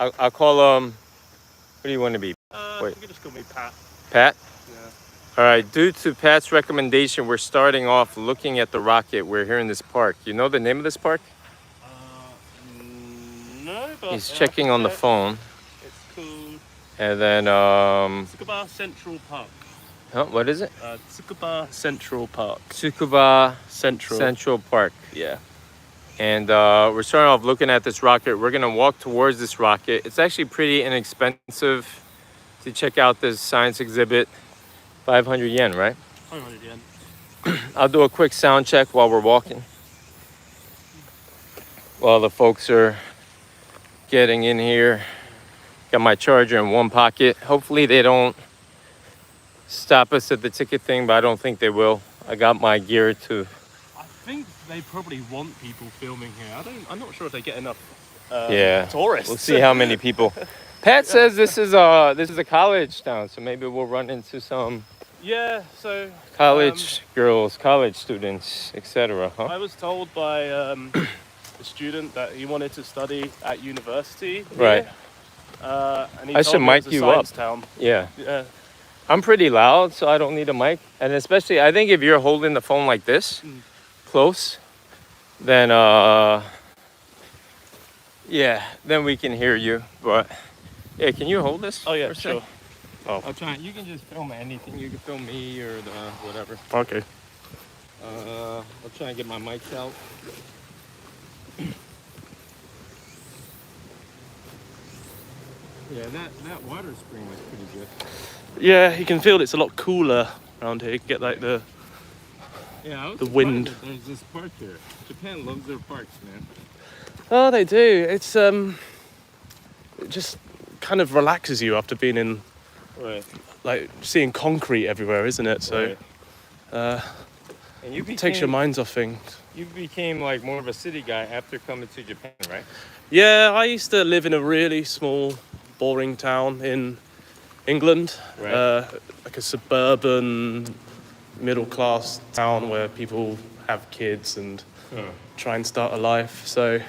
I'll call what do you want to be? You can just call me Pat. Pat? Yeah. All right, due to Pat's recommendation, we're starting off looking at the rocket. We're here in this park. You know the name of this park? No, but He's I checking can on the check. phone. It's called And then, Tsukuba Central Park. what is it? Tsukuba Central Park. Tsukuba Central. Central Park. Yeah. And we're starting off looking at this rocket. We're gonna walk towards this rocket. It's actually pretty inexpensive to check out this science exhibit. 500 yen, right? 500 yen. I'll do a quick sound check while we're walking. While the folks are getting in here. Got my charger in one pocket. Hopefully they don't stop us at the ticket thing, but I don't think they will. I got my gear too. I think they probably want people filming here. I'm not sure if they get enough tourists. We'll see how many people. Pat says this is a college town, so maybe we'll run into some college girls, college students, etc. I was told by a student that he wanted to study at university. Right. And he I told should me mic it's a you up. science town. Yeah. Yeah. I'm pretty loud, so I don't need a mic. And especially, I think if you're holding the phone like this, close, then then we can hear you. But yeah, can you hold this? Oh yeah, for a sec? sure. Oh. I'll try. You can just film anything. You can film me or the whatever. Okay. I'll try and get my mics out. Yeah, that water spring was pretty good. Yeah, you can feel it's a lot cooler around here. You can get like the wind. There's this park here. Japan loves their parks, man. Oh, they do. It's it just kind of relaxes you after being in like seeing concrete everywhere, isn't it? So and you takes your minds off things. You became like more of a city guy after coming to Japan, right? Yeah, I used to live in a really small, boring town in England, like a suburban, middle-class town where people have kids and try and start a life. So,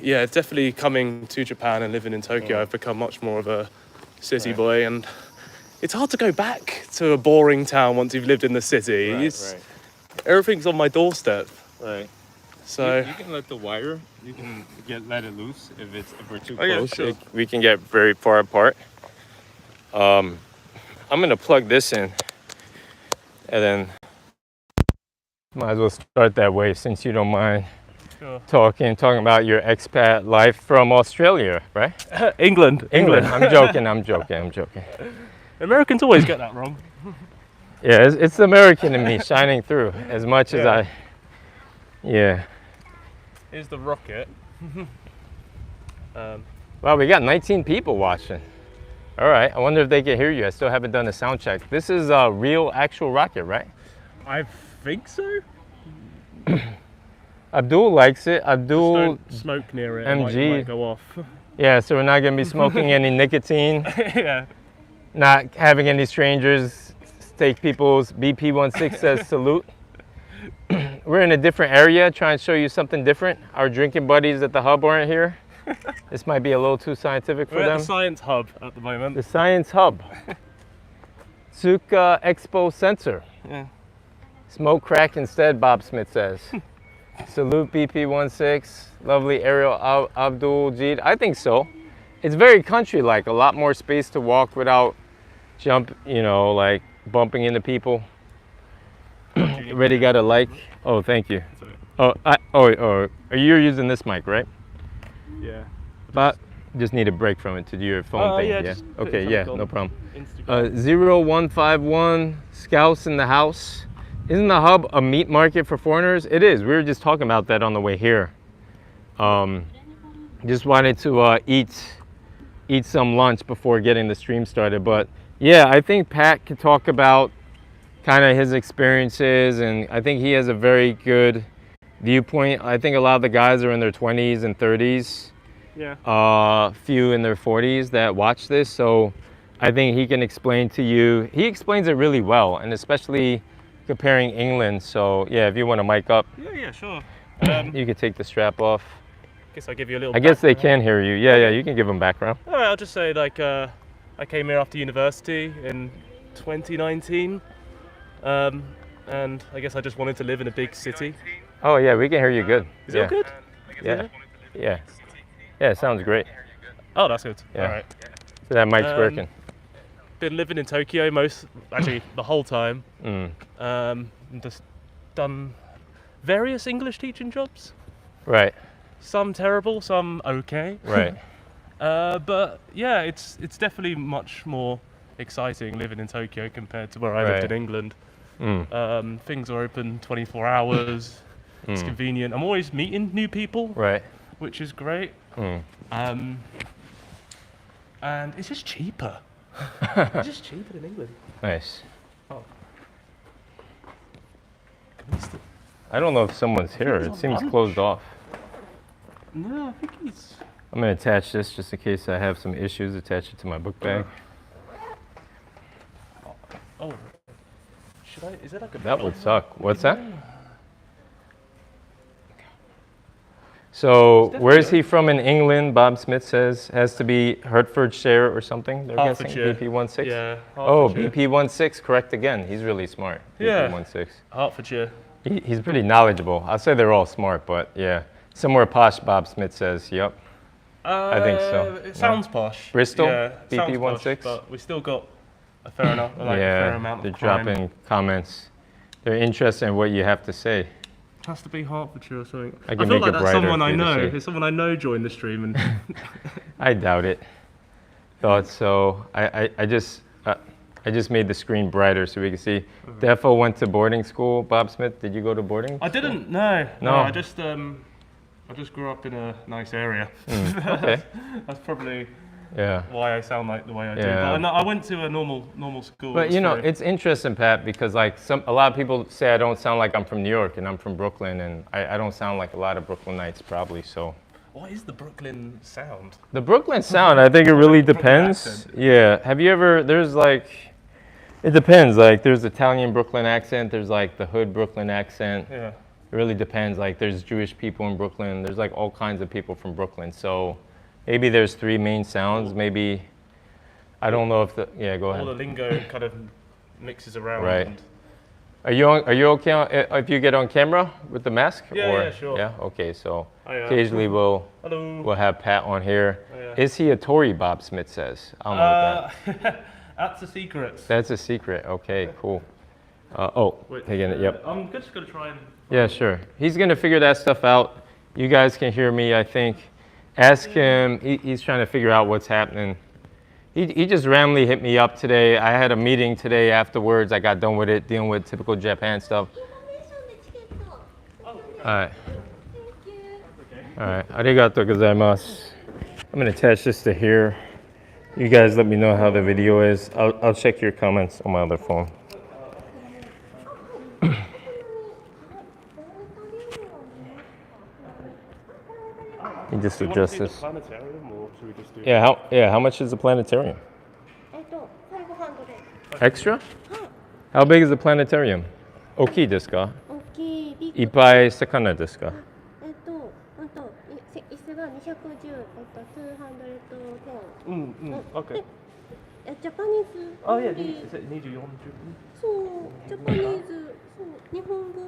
yeah, definitely coming to Japan and living in Tokyo, I've become much more of a city boy, and it's hard to go back to a boring town once you've lived in the city. Everything's on my doorstep. Right. So you can let the wire. You can let it loose if we're too yeah, close. sure. We can get very far apart. I'm gonna plug this in, and then might as well start that way since you don't mind talking about your expat life from Australia, right? England. I'm joking. Americans always get that wrong. Yeah, it's the American in me shining through as much as I. Yeah. Here's the rocket. Wow, we got 19 people watching. All right, I wonder if they can hear you. I still haven't done a sound check. This is a real, actual rocket, right? I think so. Abdul likes it. Abdul Just don't smoke near it. MG. It might go off. Yeah, so we're not gonna be smoking any nicotine. Yeah. Not having any strangers take people's BP16 says salute. We're in a different area, trying to show you something different. Our drinking buddies at the hub aren't here. This might be a little too scientific for We're them. at the science hub at the moment. The science hub. Tsuka Expo Sensor. Yeah. Smoke crack instead, Bob Smith says. Salute BP16. Lovely Ariel Abdul Jeed. I think so. It's very country-like. A lot more space to walk without like bumping into people. Already got a like. Oh, thank you. You're using this mic, right? Yeah. But just need a break from it to do your phone thing. Yeah. Okay. Yeah. No problem. Instagram. 0151 Scouts in the house. Isn't the hub a meat market for foreigners? It is. We were just talking about that on the way here. Just wanted to eat some lunch before getting the stream started. But yeah, I think Pat could talk about kind of his experiences, and I think he has a very good viewpoint. I think a lot of the guys are in their 20s and 30s. Yeah. Few in their 40s that watch this, so I think he can explain to you. He explains it really well, and especially comparing England. So yeah, if you want to mic up, Yeah, sure. you could take the strap off. guess I'll give you a little. I guess they background. can hear you. Yeah, you can give them background. All right, I'll just say like I came here after university in 2019, and I guess I just wanted to live in a big city. Oh yeah, we can hear you good. Is it all good? Yeah, it sounds great. Oh, that's good. Yeah. All right. So that mic's working. Been living in Tokyo actually the whole time. Just done various English teaching jobs. Right. Some terrible, some okay. Right. But yeah, it's definitely much more exciting living in Tokyo compared to where I lived in England. Things are open 24 hours. It's convenient. I'm always meeting new people. Right. Which is great. And it's just cheaper. It's just cheaper than England. Nice. Oh. I don't know if someone's here. It seems closed off. No, I think he's. I'm gonna attach this just in case I have some issues. Attach it to my book bag. Oh. Should I? Is it like a? That would suck. What's that? So, where is he from in England? Bob Smith says has to be Hertfordshire or something. They're guessing BP16. Yeah. Oh, BP16. Correct again. He's really smart. Yeah. BP16. Hertfordshire. He's pretty knowledgeable. I'll say they're all smart, but yeah, somewhere posh. Bob Smith says, "Yep." I think so. It sounds posh. Bristol. Yeah, BP16. But we still got a fair enough. A fair amount they're of crime. dropping comments. They're interested in what you have to say. Has to be Hertfordshire or something. I feel make like it that's brighter someone for I you to know. see. It's someone I know joined the stream and. I doubt it. Thought so. I just made the screen brighter so we can see. Defo went to boarding school. Bob Smith, did you go to boarding? I didn't. No. No. I just grew up in a nice area. Okay. That's probably Yeah. why I sound like the way I do. Yeah. But I went to a normal school. But you know, it's interesting, Pat, because like a lot of people say I don't sound like I'm from New York and I'm from Brooklyn, and I don't sound like a lot of Brooklynites probably. So. What is the Brooklyn sound? The Brooklyn sound, I think it really depends. accent. Yeah. Have you ever? There's like, it depends. Like there's Italian Brooklyn accent. There's like the hood Brooklyn accent. Yeah. It really depends. Like there's Jewish people in Brooklyn. There's like all kinds of people from Brooklyn. So maybe there's three main sounds. Maybe I don't know if the go ahead. All the lingo kind of mixes around. Right. And Are you okay if you get on camera with the mask? Yeah, sure. Yeah. Okay. So I, occasionally Hello. we'll have Pat on here. Oh, yeah. Is he a Tory? Bob Smith says. I don't know what that. That's a secret. That's a secret. Okay. Cool. Wait, taking it. Yep. I'm just gonna try and. Yeah, sure. He's gonna figure that stuff out. You guys can hear me, I think. Ask him. He's trying to figure out what's happening. He just randomly hit me up today. I had a meeting today afterwards. I got done with it, dealing with typical Japan stuff. All right. All right. Arigatou gozaimasu. I'm gonna attach this to here. You guys let me know how the video is. I'll check your comments on my other phone. You just Do you want to adjust do the this. planetarium or should we just do? How much is the planetarium? Extra? How big is the planetarium? Oki desu ka? 大きいビッグいっぱい魚ですか？椅子が210、210 Okay. ジャパニーズ Oh yeah. 料理 Is it 24? そうジャパニーズそう日本語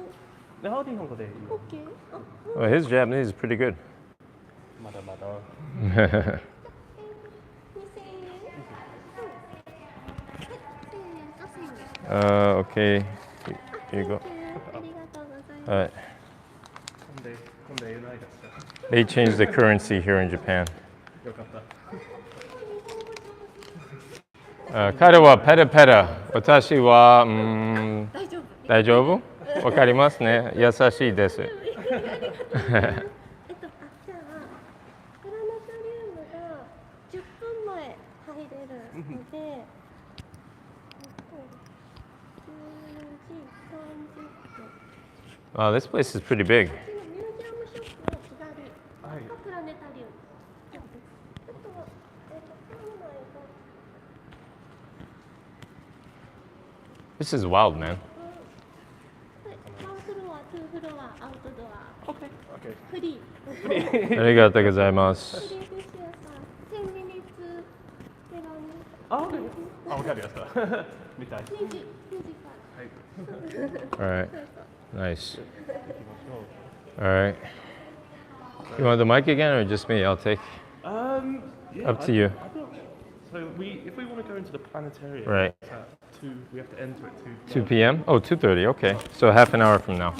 No, 日本語でいいよ。 OK あ Well, his Japanese is pretty good. まだまだ。 Okay. Here you go. ありがとうございます All right. 今度言えないですか。 They changed the currency here in Japan. よかった。彼はペラペラ。私は、大丈夫大丈夫？わかりますね。優しいです。じゃあプラネタリウムが10分前入れるので、14時30分。 Wow, this place is pretty big. ミュージアムショップの左がプラネタリウム。あとは館内が This is wild, man. 1フロア、2フロア、アウトドア、Okay. フリー。ありがとうございます。1000ミニッツ手紙。あ、わかりました。見たい。2時から。All right. Nice. All right. You want the mic again or just me? I'll take. Yeah, Up to you. So if we want to go into the planetarium, Right. at 2, we have to enter at 2 p.m.? Oh, 2:30. Okay. So half an hour from now.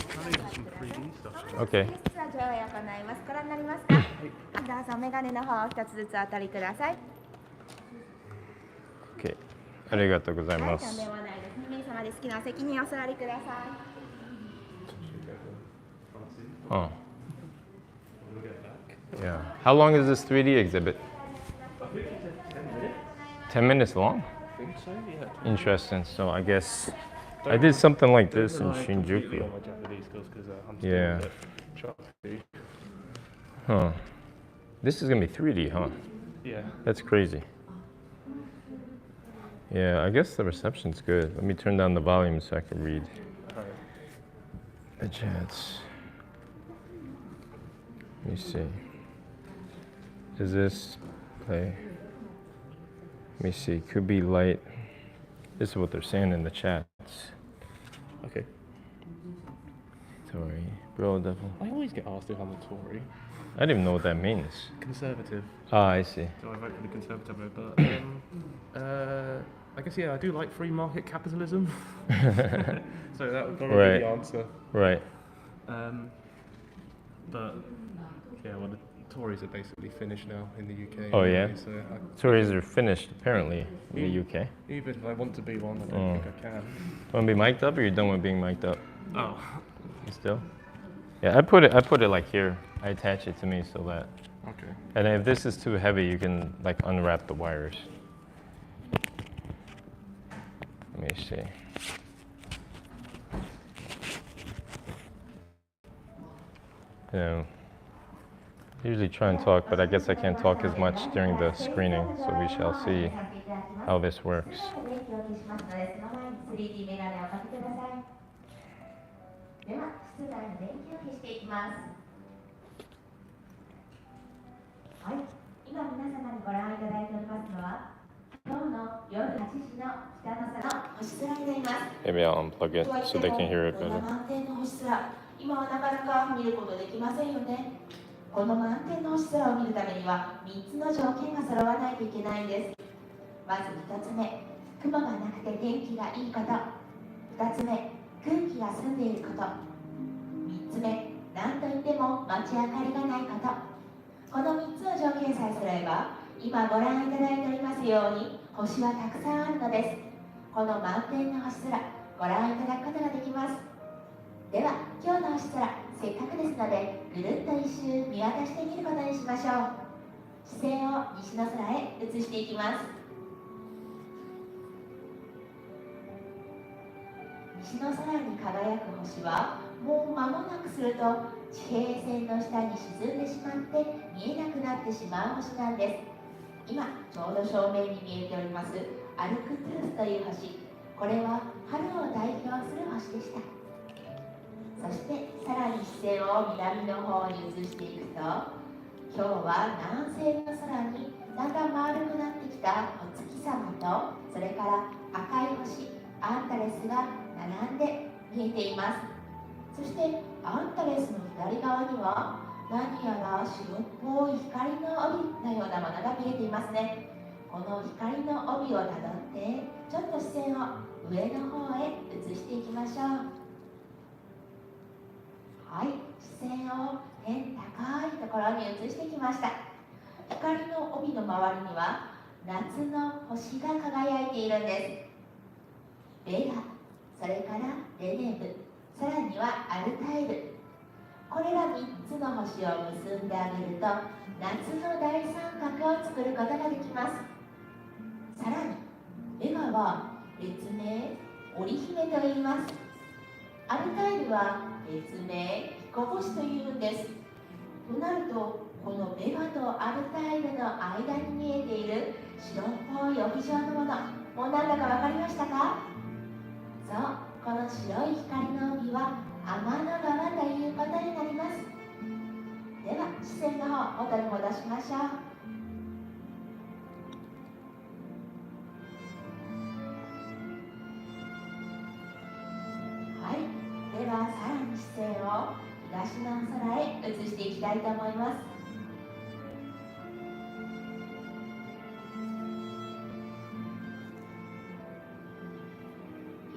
Some 3D stuff. Okay. 実は上映を行います。ご覧になりますか？アンダーさん、メガネの方を一つずつお取りください。Okay. ありがとうございはい、とんます。でもないです。2名様で好きなお席にお座りください。Huh. Yeah. How long is this 3D exhibit? 10 minutes long? I think so, yeah. Interesting. So I guess I did something like this in Don't rely completely Shinjuku. on my Japanese skills because I'm still Yeah. a bit choppy. Huh. This is gonna be 3D, huh? Yeah. That's crazy. Yeah, I guess the reception's good. Let me turn down the volume so I can read the chats. Let me see. Is this play? Let me see. Could be light. This is what they're saying in the chats. Okay. Sorry, bro, devil. I always get asked if I'm a Tory. I don't even know what that means. Conservative. Ah, I see. So I vote for the Conservative vote. But I guess, yeah, I do like free market capitalism. So that would probably Right. be the answer. Right. But, yeah, well, the Tories are basically finished now in the UK. Oh, yeah? anyway, So Tories are finished apparently in the UK. even if I want to be one, I don't think I can. Want to be mic'd up, or you're done with being mic'd up? Oh. You still? Yeah, I put it like here. I attach it to me so that. Okay. And if this is too heavy, you can like unwrap the wires. Let me see. You know, usually try and talk, but I guess I can't talk as much during the screening, so we shall see how this works. では、室内の電気を消していきます。はい、今皆様にご覧いただいておりますのは、今日の夜8時の北の空の星空になります。 Maybe I'll unplug it so they can hear it こんな better. 満天の星空、今はなかなか見ることできませんよね。この満天の星空を見るためには3つの条件が揃わないといけないんです。まず1つ目、雲がなくて天気がいいこと。2つ目、空気が澄んでいること。3つ目、何といっても街明かりがないこと。この3つの条件さえ揃えば、今ご覧いただいておりますように星はたくさんあるのです。この満天の星空、ご覧いただくことができます。では、今日の星空、せっかくですので、ぐるっと一周見渡してみることにしましょう。視線を西の空へ移していきます。西の空に輝く星はもう間もなくすると地平線の下に沈んでしまって見えなくなってしまう星なんです。今ちょうど正面に見えておりますアルクトゥースという星、これは春を代表する星でした。そしてさらに視線を南の方に移していくと、今日は南西の空にだんだん丸くなってきたお月様と、それから赤い星アンタレスが並んで見えています。そしてアンタレスの左側には何やら白っぽい光の帯のようなものが見えていますね。この光の帯をたどってちょっと視線を上の方へ移していきましょう。はい、視線を天高いところに移してきました。光の帯の周りには夏の星が輝いているんです。ベガ、それからレネブ、さらにはアルタイル。これら3つの星を結んであげると夏の大三角を作ることができます。さらにベガは別名織姫と言います。アルタイルは別名彦星というんです。となるとこのベガとアルタイルの間に見えている白っぽい帯状のもの、もう何だか分かりましたか？そう、この白い光の帯は天の川ということになります。ででは視線の方元に戻しましょう。はい、ではさらに視線を東の空へ移していきたいと思います。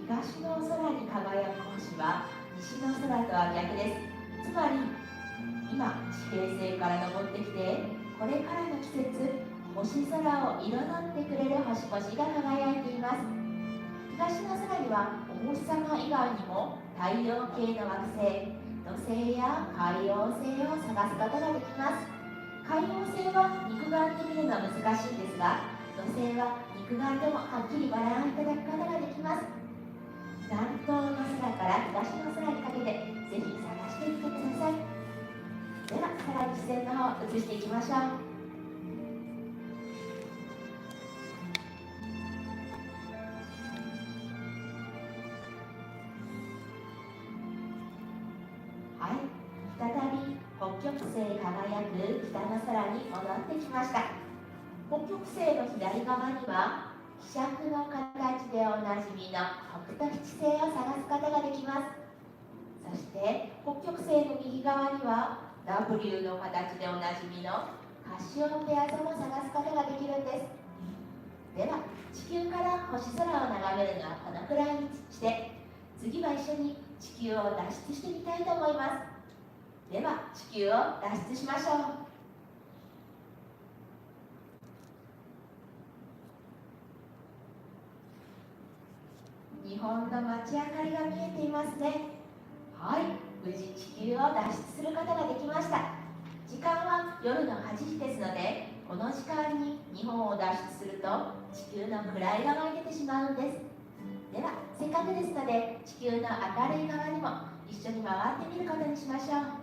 東の空に輝く星は西の空とは逆です。つまり今地平線から昇ってきて、これからの季節星空を彩ってくれる星々が輝いています。東の空にはお星様以外にも太陽系の惑星、土星や海王星を探すことができます。海王星は肉眼で見るのは難しいんですが、土星は肉眼でもはっきりご覧いただくことができます。南東の空から東の空にかけてぜひ探してみてください。ではさらに視線の方を移していきましょう。はい、再び北極星輝く北の空に戻ってきました。北極星の左側には希釈の形でおなじみの北斗七星を探すことができます。そして北極星の右側には W の形でおなじみのカシオペア座を探すことができるんです。では地球から星空を眺めるのはこのくらいにして、次は一緒に地球を脱出してみたいと思います。では地球を脱出しましょう。日本の街明かりが見えていますね。はい、無事地球を脱出することができました。時間は夜の8時ですので、この時間に日本を脱出すると地球の暗い側に出てしまうんです。ではせっかくですので、地球の明るい側にも一緒に回ってみることにしましょう。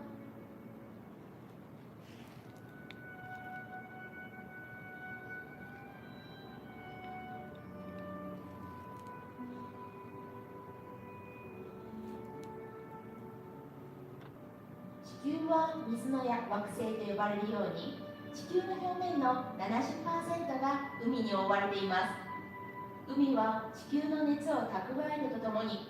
地球は水の惑星と呼ばれるように、地球の表面の 70% が海に覆われています。海は地球の熱を蓄えるとともに、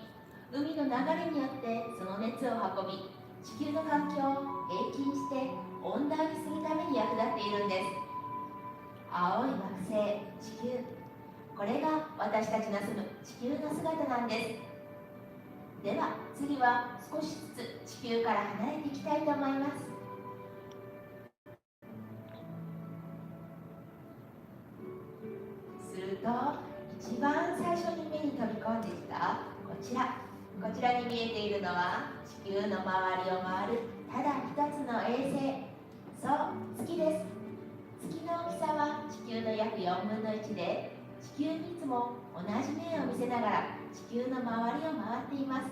海の流れによってその熱を運び、地球の環境を平均して温暖にするために役立っているんです。青い惑星地球、これが私たちの住む地球の姿なんです。では次は少しずつ地球から離れていきたいと思います。すると一番最初に目に飛び込んできたこちらに見えているのは地球の周りを回るただ一つの衛星、そう、月です。月の大きさは地球の約4分の1で、地球にいつも同じ面を見せながら地球の周りを回っています。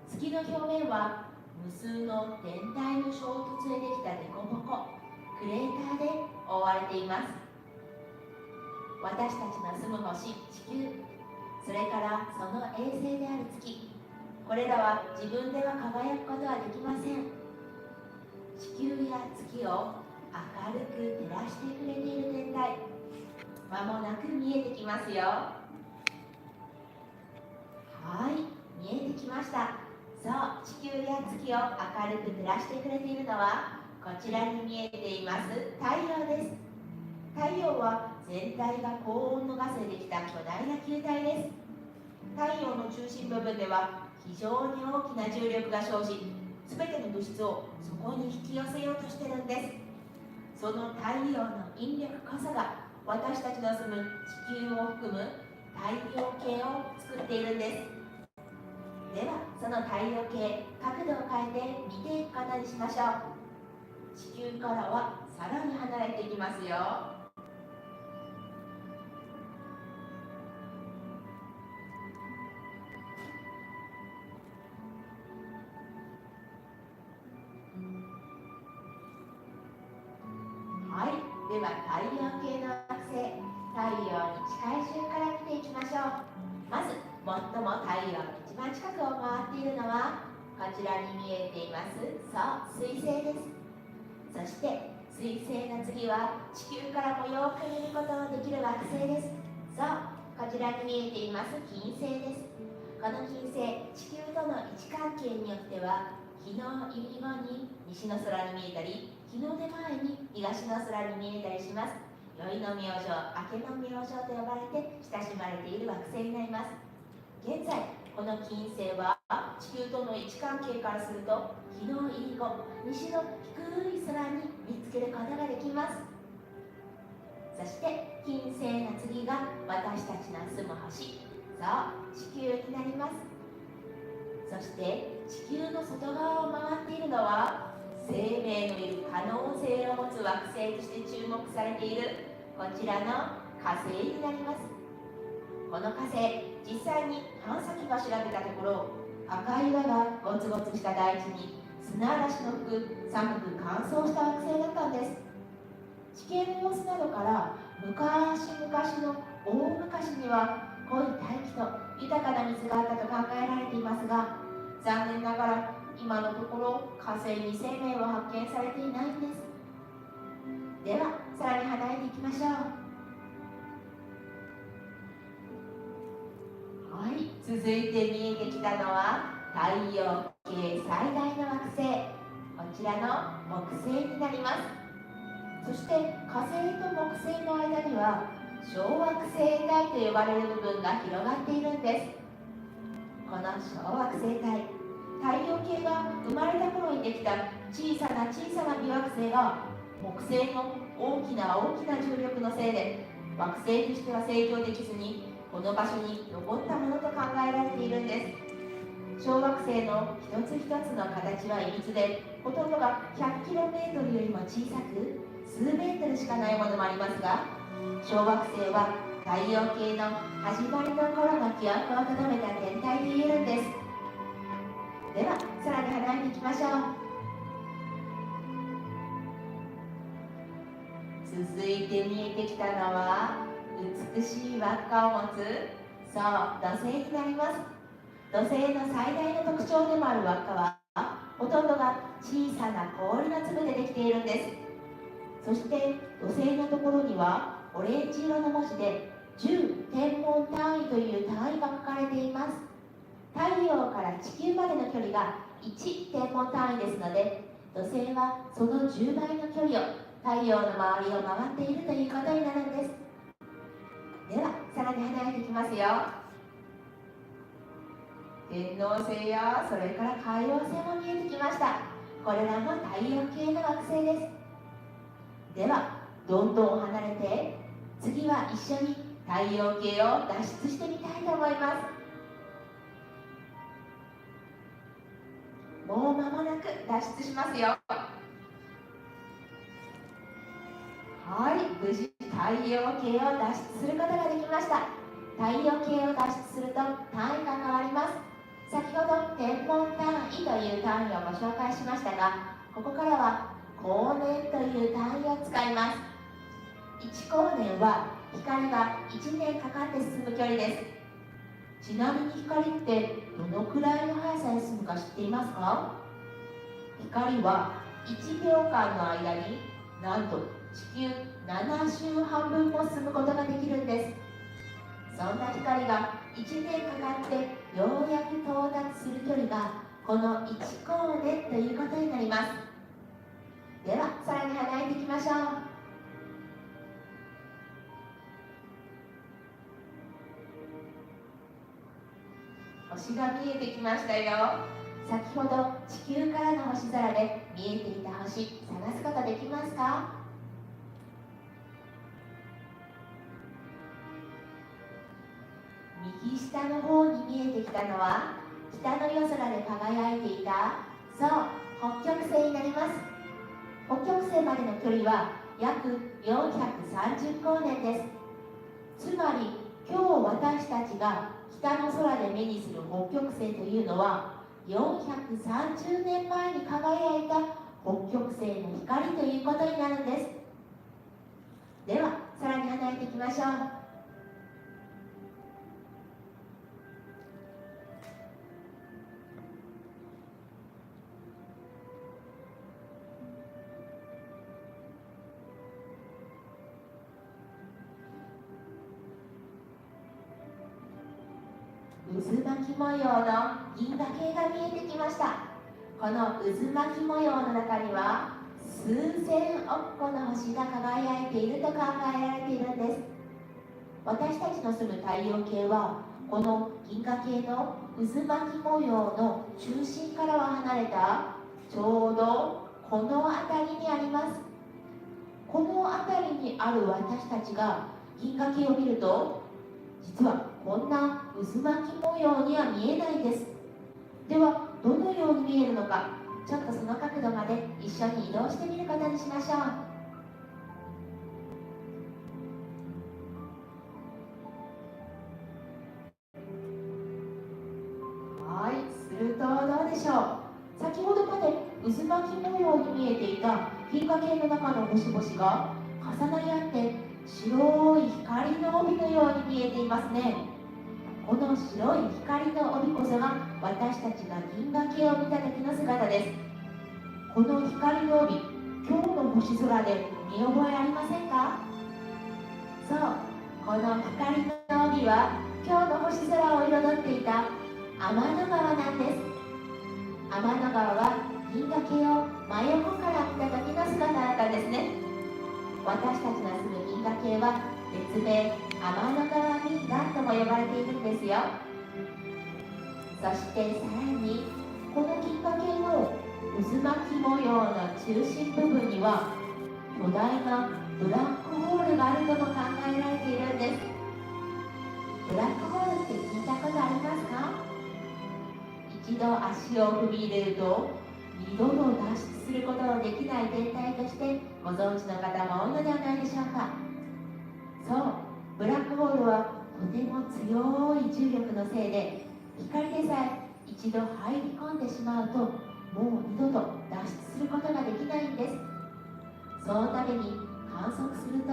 月の表面は無数の天体の衝突でできた凸凹、クレーターで覆われています。私たちの住む星地球、それからその衛星である月、これらは自分では輝くことはできません。地球や月を明るく照らしてくれている天体、まもなく見えてきますよ。はい、見えてきました。そう、地球や月を明るく照らしてくれているのはこちらに見えています太陽です。太陽は全体が高温のガスでできた巨大な球体です。太陽の中心部分では非常に大きな重力が生じ、すべての物質をそこに引き寄せようとしているんです。その太陽の引力こそが私たちの住む地球を含む太陽系を作っているんです。ではその太陽系、角度を変えて見ていくことにしましょう。地球からはさらに離れていきますよ。はい、では太陽系の惑星、太陽に近い順から見ていきましょう。まず最も太陽の一番近くを回っているのはこちらに見えています。そう、水星です。そして水星の次は地球からもよく見ることのできる惑星です。そう、こちらに見えています金星です。この金星、地球との位置関係によっては日の入り後に西の空に見えたり、日の出前に東の空に見えたりします。宵の明星、明けの明星と呼ばれて親しまれている惑星になります。現在この金星は地球との位置関係からすると日の入り後、西の低い空に見つけることができます。そして金星の次が私たちの住む星、そう地球になります。そして地球の外側を回っているのは生命のいる可能性を持つ惑星として注目されているこちらの火星になります。この火星、実際に探査機が調べたところ、赤い岩がゴツゴツした大地に砂嵐の吹く寒く乾燥した惑星だったんです。地形の様子などから昔々の大昔には濃い大気と豊かな水があったと考えられていますが、残念ながら今のところ火星に生命は発見されていないんです。ではさらに離れていきましょう。はい、続いて見えてきたのは太陽系最大の惑星、こちらの木星になります。そして火星と木星の間には小惑星帯と呼ばれる部分が広がっているんです。この小惑星帯、太陽系が生まれた頃にできた小さな微惑星が木星の大きな重力のせいで惑星としては成長できずにこの場所に残ったものと考えられているんです。小惑星の一つ一つの形はいびつで、ほとんどが 100km よりも小さく数メートルしかないものもありますが、小惑星は太陽系の始まりの頃の記憶をとどめた天体と言えるんです。ではさらに離れていきましょう。続いて見えてきたのは美しい輪っかを持つ、そう、土星になります。土星の最大の特徴でもある輪っかはほとんどが小さな氷の粒でできているんです。そして土星のところにはオレンジ色の文字で10天文単位という単位が書かれています。太陽から地球までの距離が1天文単位ですので、土星はその10倍の距離を太陽の周りを回っているということになるんです。ではさらに離れていきますよ。天王星やそれから海王星も見えてきました。これらも太陽系の惑星です。ではどんどん離れて、次は一緒に太陽系を脱出してみたいと思います。もう間もなく脱出しますよ。はい、無事太陽系を脱出することができました。太陽系を脱出すると単位が変わります。先ほど天文単位という単位をご紹介しましたが、ここからは光年という単位を使います。1光年は光が1年かかって進む距離です。ちなみに光ってどのくらいの速さで進むか知っていますか？光は1秒間の間になんと地球7周半分も進むことができるんです。そんな光が1年かかってようやく到達する距離がこの1光年ということになります。ではさらに離れていきましょう。星が見えてきましたよ。先ほど地球からの星空で見えていた星、探すことできますか？右下の方に見えてきたのは北の夜空で輝いていた、そう、北極星になります。北極星までの距離は約430光年です。つまり今日私たちが北の空で目にする北極星というのは430年前に輝いた北極星の光ということになるんです。ではさらに離れていきましょう。渦巻き模様の銀河系が見えてきました。この渦巻き模様の中には数千億個の星が輝いていると考えられているんです。私たちの住む太陽系はこの銀河系の渦巻き模様の中心からは離れたちょうどこの辺りにあります。この辺りにある私たちが銀河系を見ると、実はこんな渦巻き模様には見えないんです。ではどのように見えるのか、ちょっとその角度まで一緒に移動してみることにしましょう。はい、するとどうでしょう。先ほどまで渦巻き模様に見えていた銀河系の中の星々が重なり合って白い光の帯のように見えていますね。この白い光の帯こそが私たちが銀河系を見た時の姿です。この光の帯、今日の星空で見覚えありませんか？そう、この光の帯は今日の星空を彩っていた天の川なんです。天の川は銀河系を真横から見た時の姿だったんですね。私たちの住む銀河系は別名天の川銀河とも呼ばれているんですよ。そしてさらにこの銀河系の渦巻き模様の中心部分には巨大なブラックホールがあるとも考えられているんです。ブラックホールって聞いたことありますか？一度足を踏み入れると二度と脱出することのできない天体としてご存知の方も多いのではないでしょうか。そう、ブラックホールはとても強い重力のせいで光でさえ一度入り込んでしまうともう二度と脱出することができないんです。そのために観測すると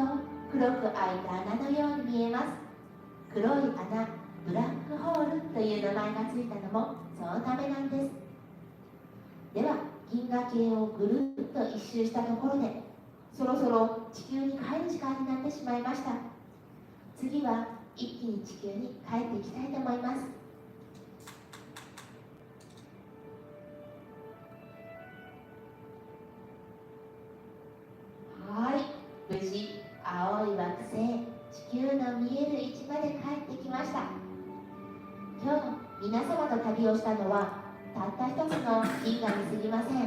黒く開いた穴のように見えます。黒い穴、ブラックホールという名前がついたのもそのためなんです。では銀河系をぐるっと一周したところでそろそろ地球に帰る時間になってしまいました。次は一気に地球に帰っていきたいと思います。はい、無事青い惑星地球の見える位置まで帰ってきました。今日皆様と旅をしたのはたった一つの銀河に過ぎません。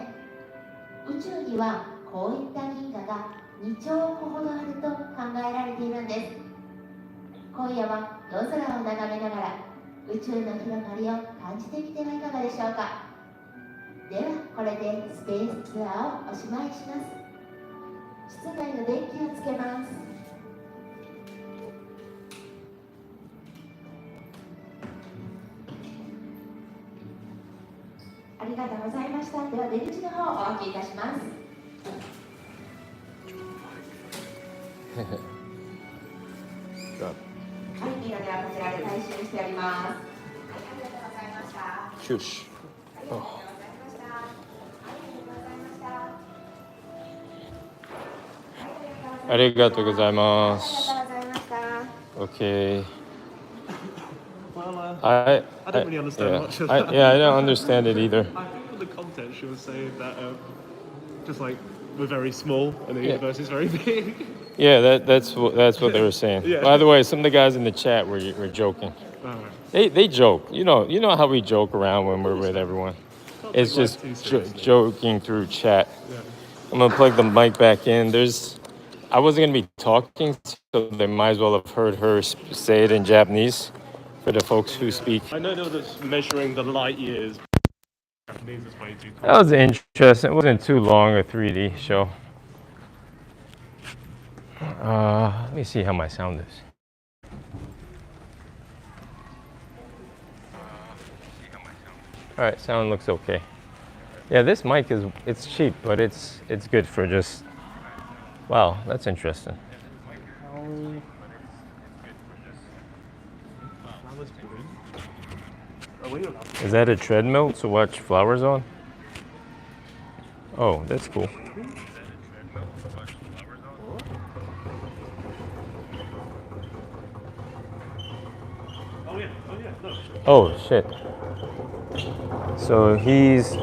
宇宙にはこういった銀河が2兆個ほどあると考えられているんです。今夜は夜空を眺めながら宇宙の広がりを感じてみてはいかがでしょうか。ではこれでスペースツアーをおしまいします。室内の電気をつけます。ありがとうございました。では出口の方をお開けいたします。はい、ミラではこちらで回収しております。はい、ありがとうございました。よし。ありがとうございます。Okay. Well, I don't really understand much of I that. don't understand it either. I think from the context she was saying that just like we're very small and the universe is very big. Yeah, that's what they were saying. Yeah. By the way, some of the guys in the chat were joking. They joke. You know how we joke around when we're with everyone. It's just joking through chat. Yeah. I'm gonna plug the mic back in. I wasn't gonna be talking, so they might as well have heard her say it in Japanese for the folks who speak. I know they were just measuring the light years. Japanese is way too That was interesting. It wasn't too long a 3D show. Let me see how my sound is. All right, sound looks okay. Yeah, this mic it's cheap, but it's good for just. Wow, that's interesting. Is that a treadmill to watch flowers on? Oh, that's cool. Oh shit. So he's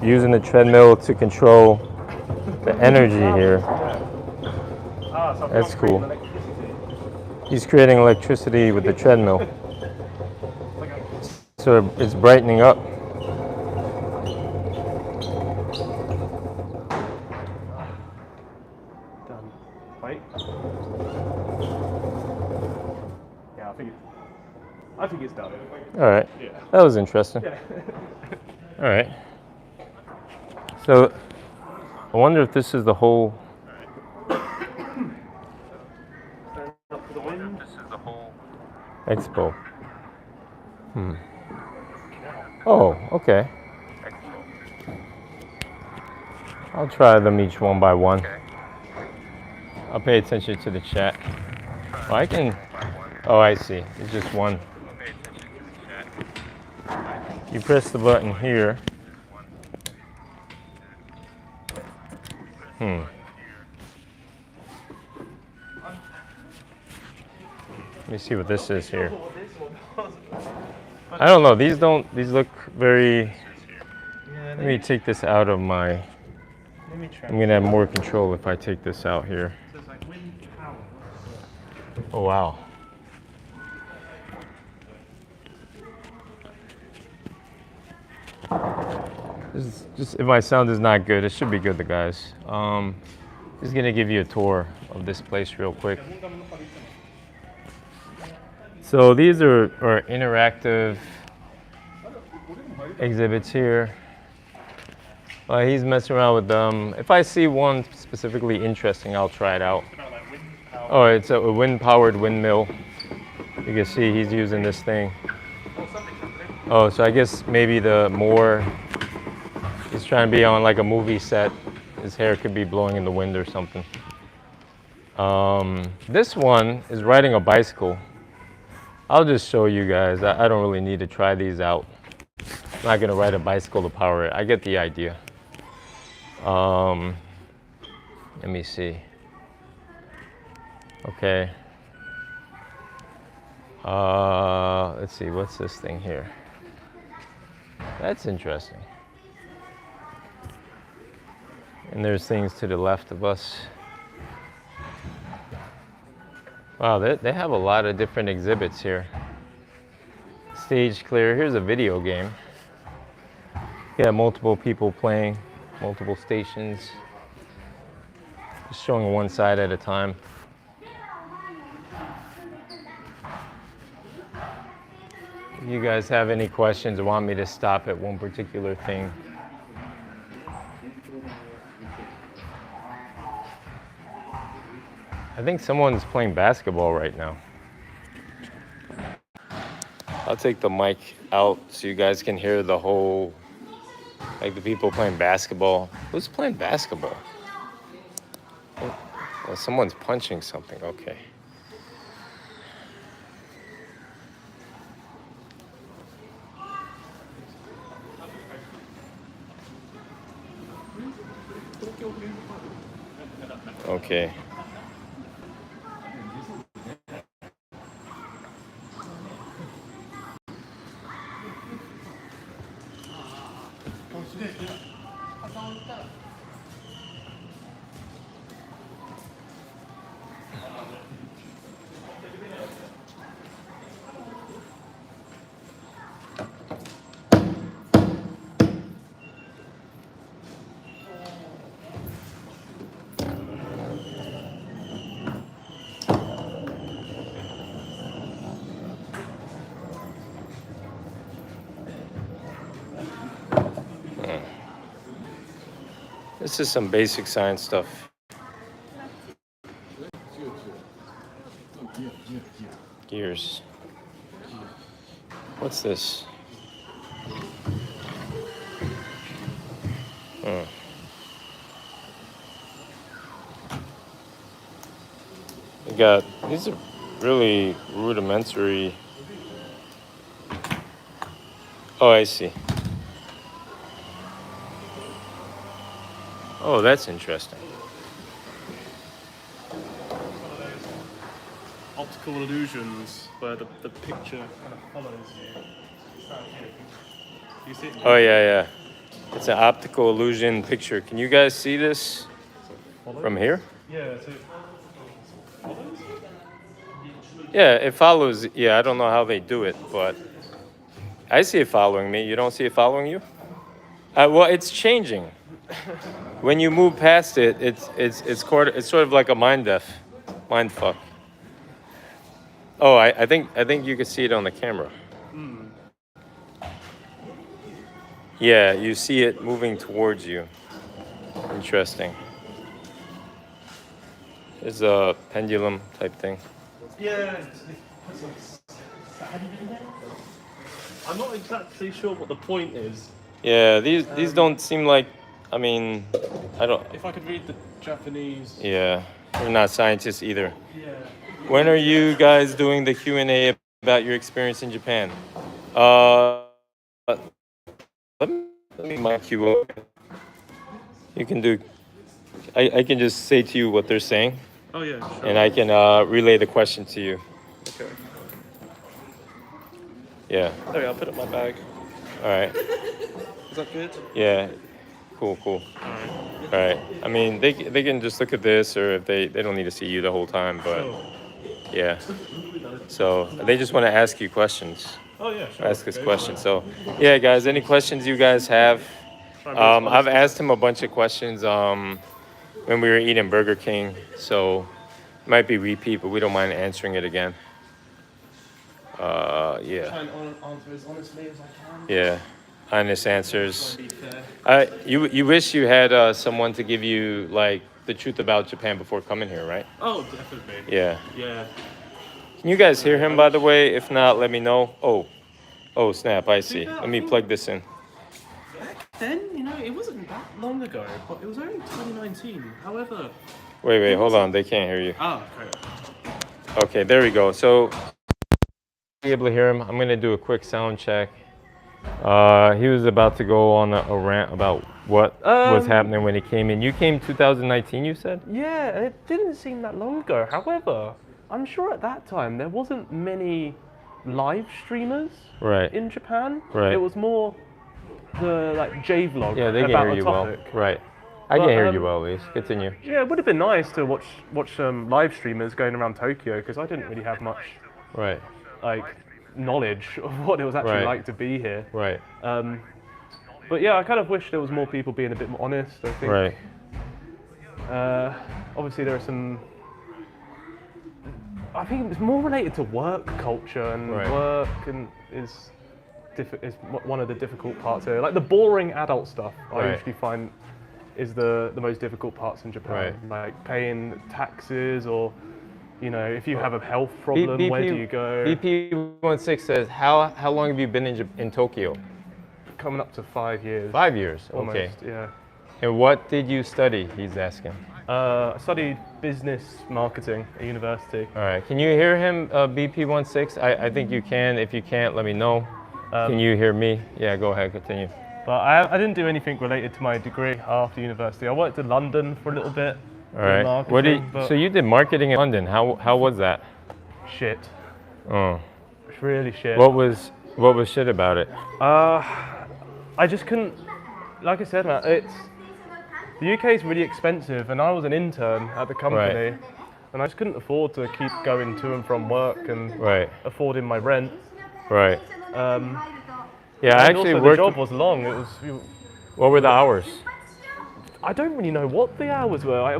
using the treadmill to control the energy here. That's cool. He's creating electricity with the treadmill. So it's brightening up. Done. Wait. Yeah, I think it's done. All right. Yeah. That was interesting. Yeah. All right. So I wonder if this is the whole. This is the whole expo. Oh, okay. I'll try them each one by one. I'll pay attention to the chat. Oh, I can. Oh, I see. It's just one. You press the button here. Let me see what this is here. I don't know. These look very. Let me take this out of my. I'm gonna have more control if I take this out here. Oh wow. This is just if my sound is not good, it should be good, the guys. Just gonna give you a tour of this place real quick. So these are interactive exhibits here. He's messing around with them. If I see one specifically interesting, I'll try it out. Oh, it's a wind-powered windmill. You can see he's using this thing. Oh, so I guess maybe he's trying to be on like a movie set. His hair could be blowing in the wind or something. This one is riding a bicycle. I'll just show you guys. I don't really need to try these out. I'm not gonna ride a bicycle to power it. I get the idea. Let me see. Okay. Let's see, what's this thing here? That's interesting. And there's things to the left of us. Wow, they have a lot of different exhibits here. Stage clear. Here's a video game. Yeah, multiple people playing, multiple stations. Just showing one side at a time. If you guys have any questions or want me to stop at one particular thing, I think someone's playing basketball right now. I'll take the mic out so you guys can hear the whole, like the people playing basketball. Who's playing basketball? Oh, someone's punching something, okay. Okay. This is some basic science stuff. Gears. What's this? These are really rudimentary. Oh, I see. Oh, that's interesting. optical illusions where the picture kind of follows you. It's down here. You see it? Oh yeah, yeah. It's an optical illusion picture. Can you guys see this from here? Yeah, so it follows? Yeah, it follows. Yeah, I don't know how they do it, but I see it following me. You don't see it following you? Well, it's changing. When you move past it, it's sort of like a mind fuck. Oh, I think you can see it on the camera. Yeah, you see it moving towards you. Interesting. It's a pendulum type thing. Yeah, I'm not exactly sure what the point is. Yeah, these don't seem like. I mean, I don't. If I could read the Japanese. Yeah, we're not scientists either. Yeah. When are you guys doing the Q&A about your experience in Japan? Let me mic you up. You can do. I can just say to you what they're saying, Oh yeah, sure. and I can relay the question to you. Okay. Yeah. There we go, I'll put it in my bag. All right. Is that good? Yeah. Cool. All right. I mean, they can just look at this, or if they don't need to see you the whole time, but Sure. yeah. So they just want to ask you questions. Oh yeah, sure. Ask us Go questions. for it. So, yeah, guys, any questions you guys have? Try and be as honest I've as- asked him a bunch of questions when we were eating Burger King, so it might be repeat, but we don't mind answering it again. Yeah, Try and answer as honestly as I can. yeah, honest answers. Try and be fair. You wish you had someone to give you like the truth about Japan before coming here, right? Oh, definitely. Yeah. Yeah. Can you guys hear him, by the way? If not, let me know. Oh, snap! I see. Let me plug this in. Then, it wasn't that long ago, but it was only 2019. However... Wait, hold on. They can't hear you. Ah, okay. Okay, there we go. So, be able to hear him. I'm gonna do a quick sound check. He was about to go on a rant about what was happening when he came in. You came 2019, you said? Yeah, and it didn't seem that long ago. However, I'm sure at that time there wasn't many live streamers Right. in Japan. Right. It was more the J-vlog Yeah, they can about hear a you well. topic. Right. I But, can hear you well, at least. Continue. Yeah, it would have been nice to watch some live streamers going around Tokyo because I didn't really have much Right. like knowledge of what it was actually Right. like to be here. Right. But yeah, I kind of wish there was more people being a bit more honest. I think. Right. Obviously, there are some. I think it's more related to work culture, and Right. work and is one of the difficult parts here. Like the boring adult stuff, I Right. usually find is the most difficult parts in Japan. Like paying taxes, or if you have a health problem, where do you go? BP16 says, how long have you been in Tokyo? Coming up to 5 years. 5 years. Almost, Okay. yeah. And what did you study? He's asking. I studied business marketing at university. All right. Can you hear him, BP16? I think you can. If you can't, let me know. Can you hear me? Yeah, go ahead. Continue. But I didn't do anything related to my degree after university. I worked in London for a little bit. All right. So you did marketing in London. How was that? Shit. Oh. It's really shit. What was shit about it? I just couldn't. Like I said, man, the UK is really expensive, and I was an intern at the company, Right. and I just couldn't afford to keep going to and from work and Right. affording my rent. Right. Yeah, I And actually also worked. the job was long. What were the hours? I don't really know what the hours were.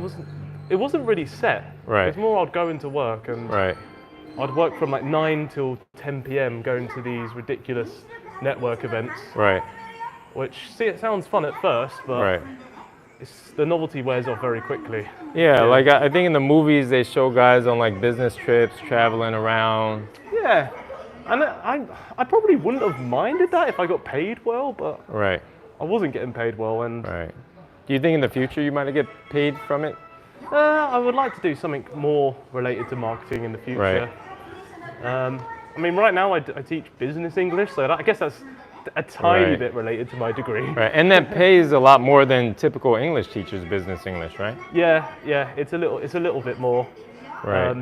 It wasn't really set. Right. It was more I'd go into work and Right. I'd work from like 9 till 10 p.m. going to these ridiculous network events, Right. which it sounds fun at first, but Right. the novelty wears off very quickly. Yeah, like I think in the movies they show guys on like business trips, traveling around. Yeah, and I probably wouldn't have minded that if I got paid well, but Right. I wasn't getting paid well, and Right. Do you think in the future you might get paid from it? I would like to do something more related to marketing in the future. Right. I mean, right now I teach business English, so I guess that's a tiny Right. bit related to my degree. Right. And that pays a lot more than typical English teachers business English, right? Yeah, it's a little bit more. Right.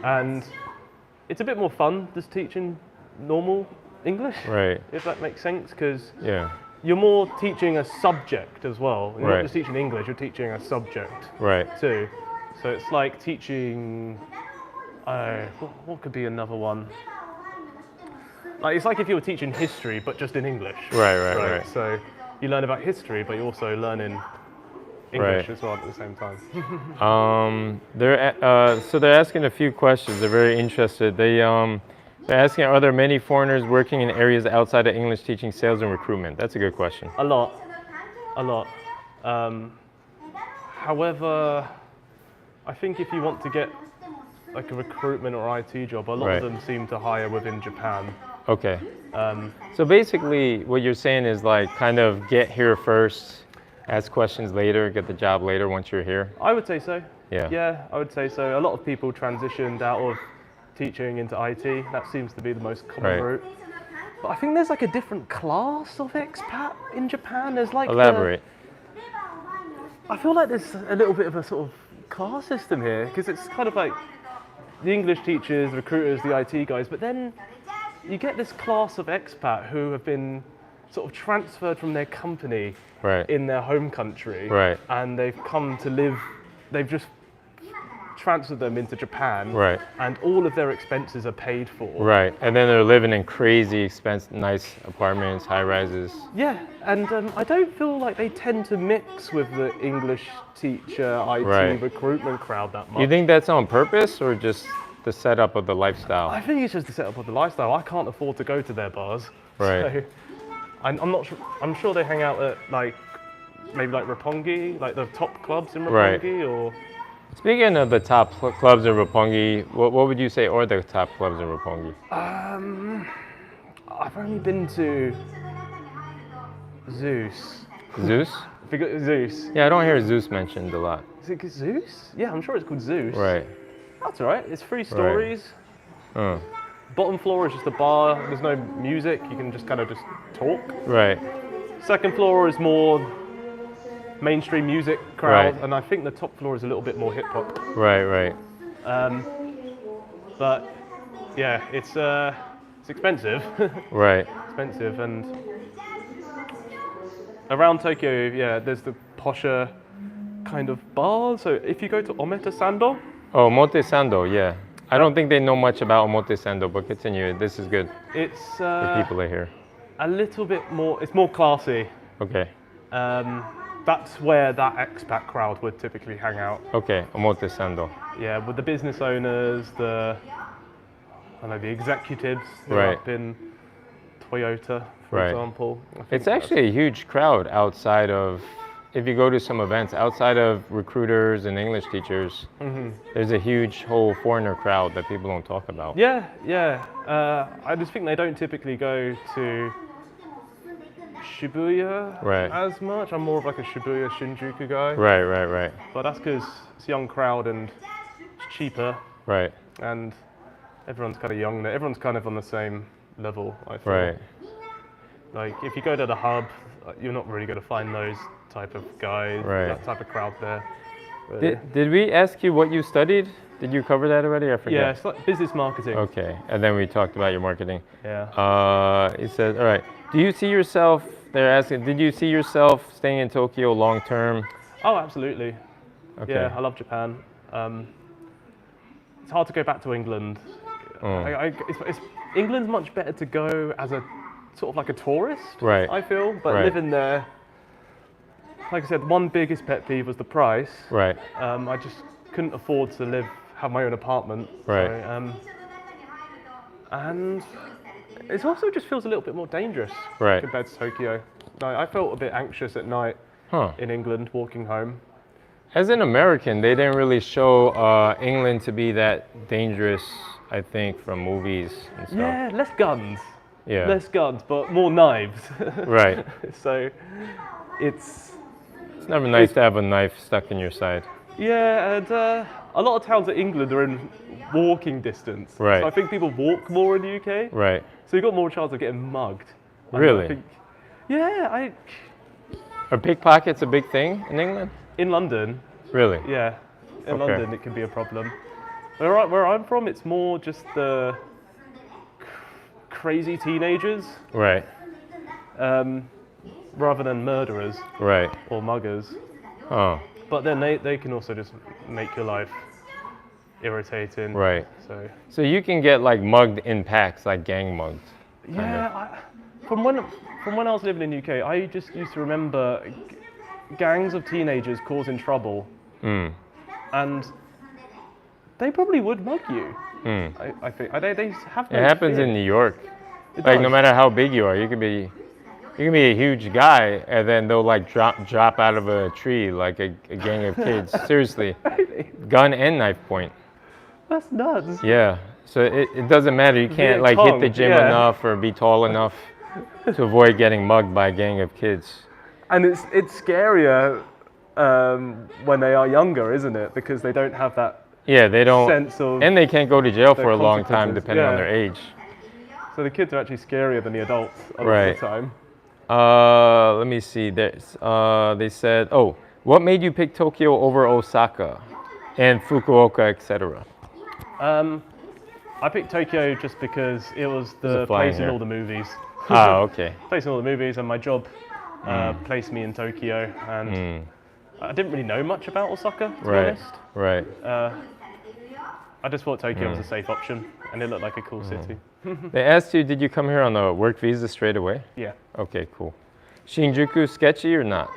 and it's a bit more fun just teaching normal English, Right. if that makes sense, because Yeah. you're more teaching a subject as well. You're Right. not just teaching English, you're teaching a subject Right. too. So it's like teaching, what could be another one? Like, it's like if you were teaching history, but just in English. Right. So you learn about history, but you're also learning English Right. as well at the same time. So they're asking a few questions. They're very interested. They're asking, are there many foreigners working in areas outside of English teaching sales and recruitment? That's a good question. A lot. However, I think if you want to get like a recruitment or IT job, a lot Right. of them seem to hire within Japan. Okay. So basically, what you're saying is like kind of get here first, ask questions later, get the job later once you're here. I would say so. Yeah. Yeah, I would say so. A lot of people transitioned out of teaching into IT. That seems to be the most common Right. route. But I think there's like a different class of expat in Japan. There's like Elaborate. I feel like there's a little bit of a sort of class system here, because it's kind of like the English teachers, the recruiters, the IT guys, but then you get this class of expat who have been sort of transferred from their company Right. in their home country, Right. and they've come to live, they've just transferred them into Japan, Right. and all of their expenses are paid for. Right. And then they're living in crazy expensive, nice apartments, high rises. Yeah, and I don't feel like they tend to mix with the English teacher, IT Right. recruitment crowd that much. You think that's on purpose or just the setup of the lifestyle? I think it's just the setup of the lifestyle. I can't afford to go to their bars. Right. So I'm not sure. I'm sure they hang out at like maybe like Roppongi, like the top clubs in Right. Roppongi, or Speaking of the top clubs in Roppongi, what would you say are the top clubs in Roppongi? I've only been to Zeus. Zeus? Zeus. Yeah, I don't hear Zeus mentioned a lot. Is it Zeus? Yeah, I'm sure it's called Zeus. Right. That's all right. It's 3 stories. Uh, Bottom floor is just a bar. There's no music. You can just kind of just talk. right. Second floor is more mainstream music crowd, Right. and I think the top floor is a little bit more hip hop. Right. But yeah, it's expensive. Right. Expensive, and around Tokyo, yeah, there's the posher kind of bars. So if you go to Ometa Sando, Oh, Omotesando, yeah. I don't think they know much about Omotesando, but continue. This is good. it's The people are here. a little bit more. It's more classy. Okay. That's where that expat crowd would typically hang out. Okay, Omotesando. Yeah, with the business owners, the executives who are Right. up in Toyota, for Right. example. I think It's that's- actually a huge crowd outside of, if you go to some events, outside of recruiters and English teachers, there's a huge whole foreigner crowd that people don't talk about. Yeah. I just think they don't typically go to Shibuya Right. as much. I'm more of like a Shibuya Shinjuku guy. Right. But that's because it's a young crowd and it's cheaper, Right. and everyone's kind of young there. Everyone's kind of on the same level, I feel. Right. Like if you go to the hub, you're not really going to find those type of guys, Right. that type of crowd there. Really. Did we ask you what you studied? Did you cover that already? I forget. Yeah, it's like business marketing. Okay, and then we talked about your marketing. Yeah. It says, all right, do you see yourself, they're asking, did you see yourself staying in Tokyo long term? Oh, absolutely. Okay. Yeah, I love Japan. It's hard to go back to England. England's much better to go as a sort of like a tourist, Right. I feel. But Right. living there, like I said, one biggest pet peeve was the price. Right. I just couldn't afford to have my own apartment. Right. So, and it also just feels a little bit more dangerous Right. compared to Tokyo. I felt a bit anxious at night Huh. in England walking home. As an American, they didn't really show England to be that dangerous, I think, from movies and stuff. Yeah, less guns. Yeah. Less guns, but more knives. Right. So it's It's never nice to have a knife stuck in your side. yeah, and a lot of towns in England are in walking distance. Right. So I think people walk more in the UK. Right. So you've got more chance of getting mugged. And Really? I think, yeah, Are pickpockets a big thing in England? in London, Really? yeah, in Okay. London it can be a problem. Where I'm from, it's more just the crazy teenagers, Right. rather than murderers Right. or muggers. Oh. But then they can also just make your life irritating. Right. So So you can get like mugged in packs, like gang mugged. yeah, from when I was living in UK, I just used to remember gangs of teenagers causing trouble, and they probably would mug you. I think they have. No It happens fear. in New York. It Like no does. matter how big you are, you can be a huge guy, and then they'll like drop out of a tree like a gang of kids. Seriously, gun and knife point. That's nuts. Yeah. So it doesn't matter. You can't Viet like hit the Cong, gym yeah. enough or be tall enough to avoid getting mugged by a gang of kids. And it's scarier when they are younger, isn't it? Because they don't have that Yeah, they don't. sense of. And they can't go to jail the for a long time, consequences, depending on yeah. their age. So the kids are actually scarier than the adults a lot Right. of the time. Let me see. There's, they said, oh, what made you pick Tokyo over Osaka and Fukuoka, etc.? I picked Tokyo just because it was the a flying place in here. all the movies. Ah, okay. Place in all the movies, and my job placed me in Tokyo. And I didn't really know much about Osaka, to be Right, honest. right. I just thought Tokyo was a safe option, and it looked like a cool city. They asked you, did you come here on a work visa straight away? Yeah. Okay, cool. Shinjuku sketchy or not?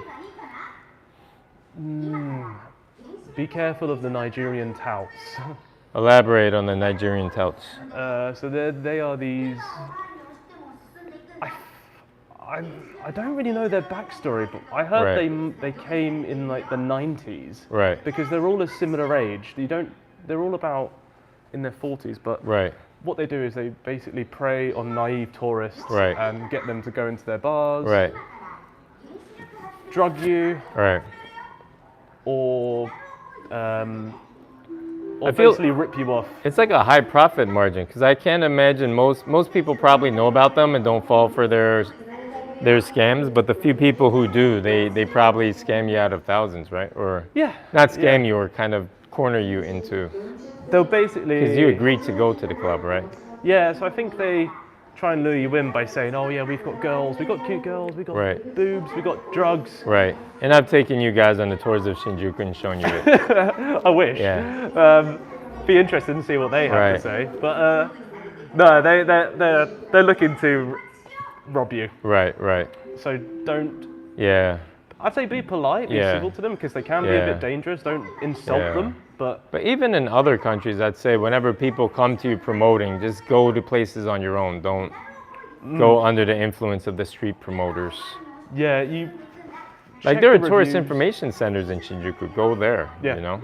Be careful of the Nigerian touts. Elaborate on the Nigerian touts. So they are these. I don't really know their backstory, but I heard Right. they came in like the 90s. Right. Because they're all a similar age. They're all about in their 40s, but Right. what they do is they basically prey on naive tourists Right. and get them to go into their bars, Right. drug you, Right. or I feel- basically rip you off. It's like a high profit margin because I can't imagine most people probably know about them and don't fall for their scams, but the few people who do, they probably scam you out of thousands, right? Or Yeah. not scam you, or kind of corner you into, They'll basically. because you agreed to go to the club, right? Yeah, so I think they try and lure you in by saying, oh yeah, we've got girls, we've got cute girls, we've got Right. boobs, we've got drugs. Right. And I've taken you guys on the tours of Shinjuku and shown you it. I wish. Yeah. Be interested to see what they have Right. to say. But no, they're looking to rob you. Right. Right. So don't. Yeah. I'd say be polite, be Yeah. civil to them because they can be a Yeah. bit dangerous. Don't insult Yeah. them. But But even in other countries, I'd say whenever people come to you promoting, just go to places on your own. Don't go under the influence of the street promoters. yeah, you. Like check there are the tourist reviews. information centers in Shinjuku. Go there. Yeah. You know.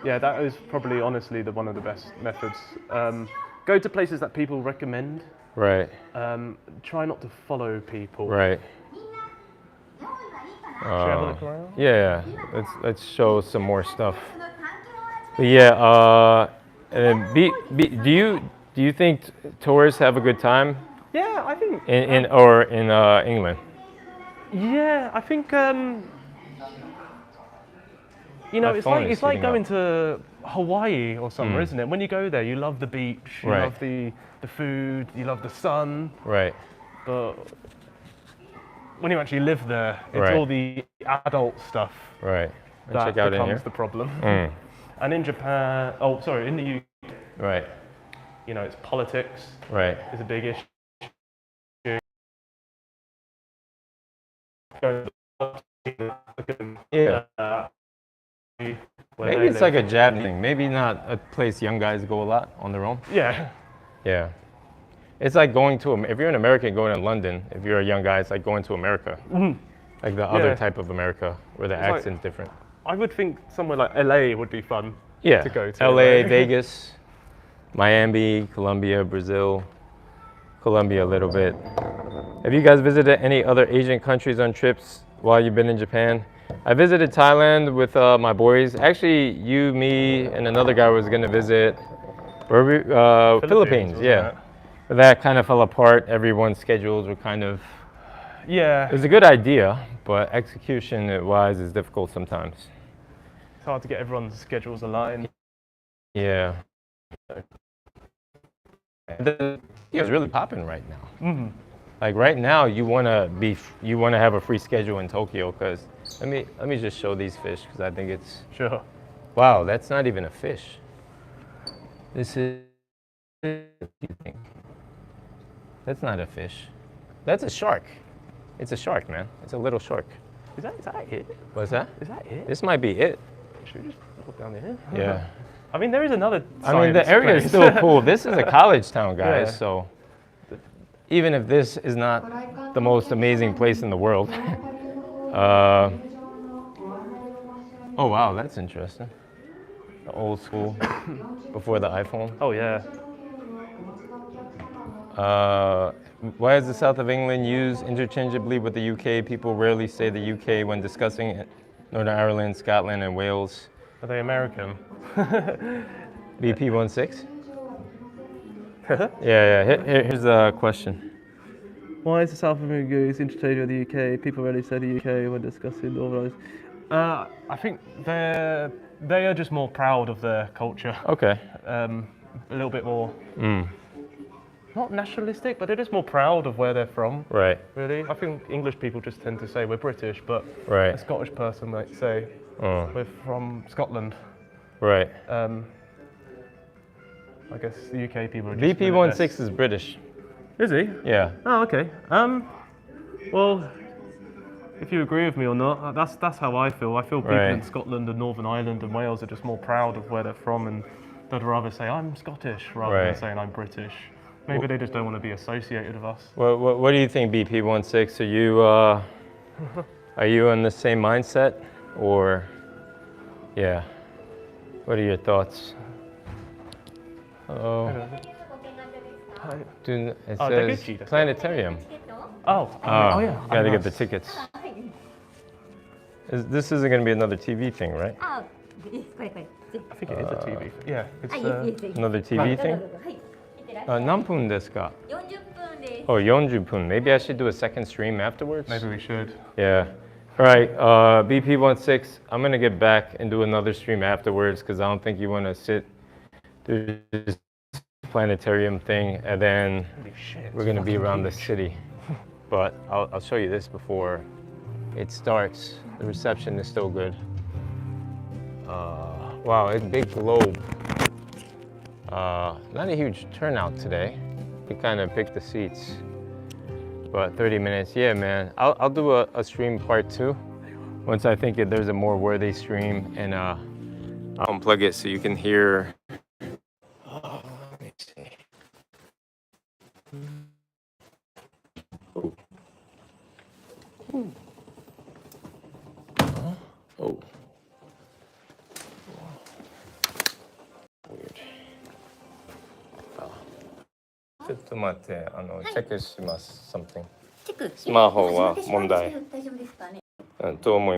Yeah, that is probably honestly one of the best methods. Go to places that people recommend. Right. Try not to follow people. Right. Should we have a look around? Yeah. Let's show some more stuff. But yeah. Do you think tourists have a good time Yeah, I think. in England? Yeah, I think. You know, My it's phone like is it's like heating going to Hawaii or somewhere, isn't it? When you go there, you love the beach, you Right. love the food, you love the sun, Right. but when you actually live there, it's Right. all the adult stuff Right. And that check out in becomes here. the problem. Mm. And in Japan, in the UK, Right. you know, it's politics Right. is a big issue. Go Yeah. where Maybe they it's live. like a jab thing. Maybe not a place young guys go a lot on their own. Yeah. Yeah. It's like going to, if you're an American going to London, if you're a young guy, it's like going to America. Like the other Yeah. type of America where the It's like- accent's different. I would think somewhere like LA would be fun Yeah. to go to. LA, right? Vegas, Miami, Colombia, Brazil, Colombia a little bit. Have you guys visited any other Asian countries on trips while you've been in Japan? I visited Thailand with my boys. Actually, you, me, and another guy was gonna visit Philippines. wasn't Yeah. it? But that kind of fell apart. Everyone's schedules were kind of. Yeah, It was a good idea, but execution-wise is difficult sometimes. it's hard to get everyone's schedules aligned. Yeah. It's really popping right now. Like right now, you wanna have a free schedule in Tokyo. Cause let me just show these fish because I think it's Sure. wow. That's not even a fish. This is. What do you think? That's not a fish. That's a shark. It's a shark, man. It's a little shark. Is that it? What's that? Is that it? This might be it. Should we just look down here? Yeah. I mean, there is another. I mean, the science area is place. still cool. This is a college town, guys. Yeah. So even if this is not the most amazing place in the world, oh wow, that's interesting. The old school before the iPhone. Oh yeah. Why is the south of England used interchangeably with the UK? People rarely say the UK when discussing Northern Ireland, Scotland, and Wales. Are they American? BP16? yeah. Here's the question. Why is the South of America used interchangeably with the UK? People rarely say the UK when discussing Northern Ireland. I think they are just more proud of their culture. Okay. A little bit more. Not nationalistic, but they're just more proud of where they're from. Right. Really, I think English people just tend to say we're British, but Right. a Scottish person might say we're from Scotland. Right. I guess the UK people are just BP16 is British. Is he? Yeah. Oh, okay. Well, if you agree with me or not, that's how I feel. I feel people in Scotland and Northern Ireland and Wales are just more proud of where they're from, and they'd rather say I'm Scottish rather than saying I'm British. Maybe they just don't want to be associated with us. What do you think, BP16? Are you in the same mindset, or yeah? What are your thoughts? Oh, it says planetarium. Oh yeah. Gotta get the tickets. This isn't gonna be another TV thing, right? I think it is a TV. Yeah, it's Another TV thing? 何分ですか? Oh, 40分. Maybe I should do a second stream afterwards? maybe we should. Yeah. All right, BP16, I'm going to get back and do another stream afterwards because I don't think you want to sit through this planetarium thing and then we're going to be around the city. But I'll show you this before it starts. The reception is still good. Wow, it's a big globe. Not a huge turnout today. We kind of picked the seats. But 30 minutes, yeah, man. I'll do a stream part 2 once I think there's a more worthy stream, and I'll unplug it so you can hear. Let me see. Oh. Oh. Weird. ちょっと待って、チェックします、something。スマホは問題。と思います。